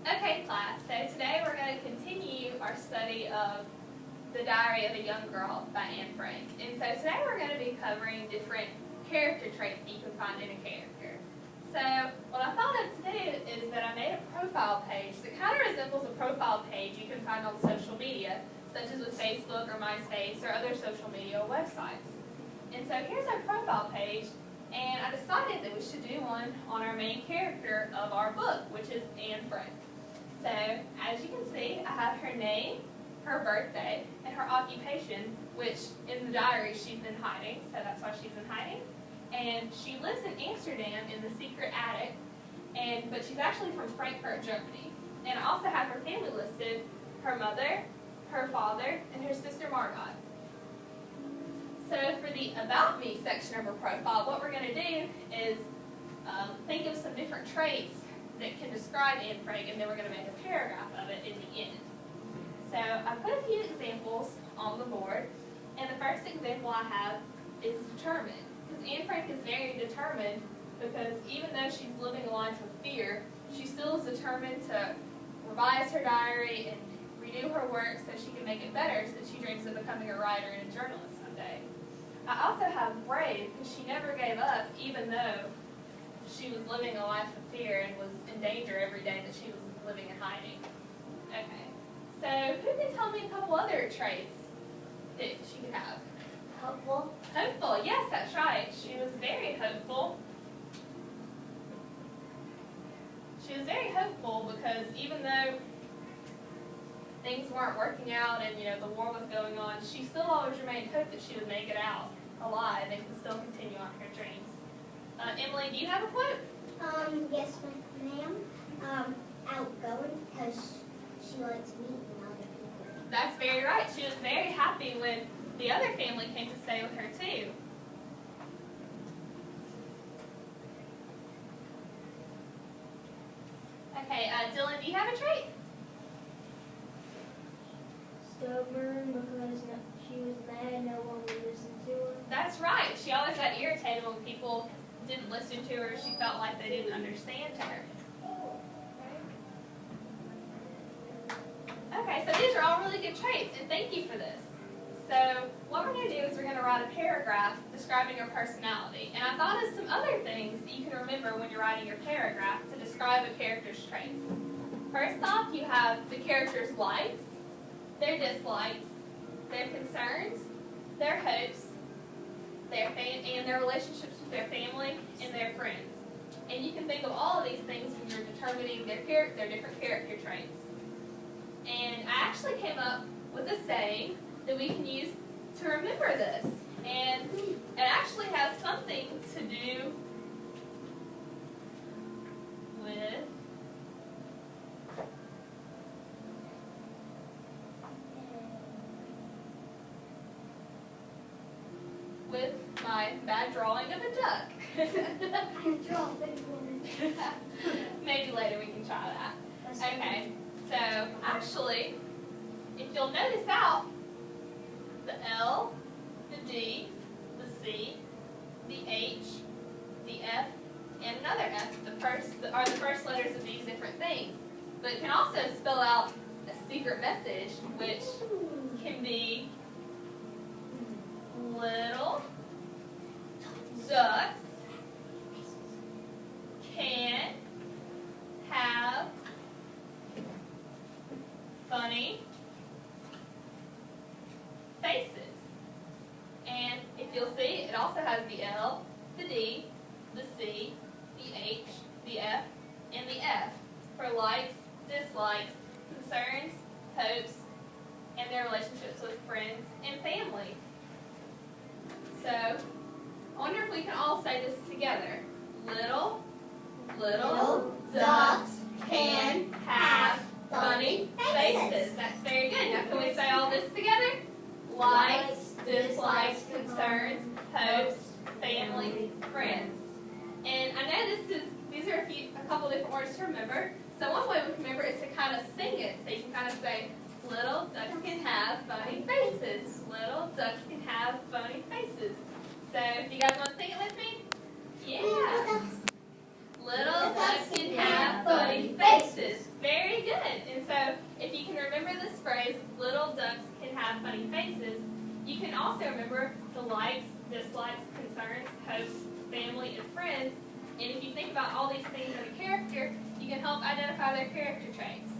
Okay, class, so today we're going to continue our study of The Diary of a Young Girl by Anne Frank. And so today we're going to be covering different character traits that you can find in a character. So what I thought of to do is that I made a profile page that kind of resembles a profile page you can find on social media, such as with Facebook or MySpace or other social media websites. And so here's our profile page, and I decided that we should do one on our main character of our book, which is Anne Frank. So, as you can see, I have her name, her birthday, and her occupation, which in the diary she's in hiding, so that's why she's in hiding. And she lives in Amsterdam in the secret attic, but she's actually from Frankfurt, Germany. And I also have her family listed, her mother, her father, and her sister Margot. So for the About Me section of her profile, what we're going to do is think of some different traits that can describe Anne Frank, and then we're going to make a paragraph of it in the end. So I put a few examples on the board, and the first example I have is determined. Because Anne Frank is very determined, because even though she's living a life of fear, she still is determined to revise her diary and redo her work so she can make it better, since she dreams of becoming a writer and a journalist someday. I also have brave, because she never gave up, even though she was living a life of fear and was in danger every day that she was living in hiding. Okay, so who can tell me a couple other traits that she could have? Hopeful. Hopeful, yes, that's right. She was very hopeful. She was very hopeful because even though things weren't working out and the war was going on, she still always remained hope that she would make it out alive and could still continue on her dreams. Emily, do you have a quote? Yes, ma'am. Outgoing, because she likes meeting other people. That's very right. She was very happy when the other family came to stay with her too. Okay, Dylan, do you have a trait? Stubborn, because she was mad no one would listen to her. That's right. She always got irritated when people didn't listen to her. She felt like they didn't understand her. Okay, so these are all really good traits, and thank you for this. So what we're going to do is we're going to write a paragraph describing her personality. And I thought of some other things that you can remember when you're writing your paragraph to describe a character's traits. First off, you have the character's likes, their dislikes, their concerns, their hopes, and their relationships with their family and their friends. And you can think of all of these things when you're determining their different character traits. And I actually came up with a saying that we can use to remember this. And it actually has something to do with my bad drawing of a duck. I draw a big woman. Maybe later we can try that. Okay, so actually, if you'll notice out, the L, the D, the C, the H, the F, and another F are the first letters of these different things. But it can also spell out a secret message, which can be little ducks can have funny faces. And if you'll see, it also has the L, the D, the C, the H, the F, and the F for likes, dislikes, concerns, hopes, and their relationships with friends and family. So, I wonder if we can all say this together. Little ducks can have funny faces. That's very good. Now can we say all this together? Likes, dislikes, concerns, hopes, family, friends. And I know these are a couple different words to remember. So one way we can remember is to kind of sing it. So you can kind of say, little ducks can have funny faces. Little ducks can have funny faces. So if you guys want to sing it with me? Yeah. Little ducks can have funny faces. Very phrase, little ducks can have funny faces, you can also remember the likes, dislikes, concerns, hopes, family, and friends. And if you think about all these things in a character, you can help identify their character traits.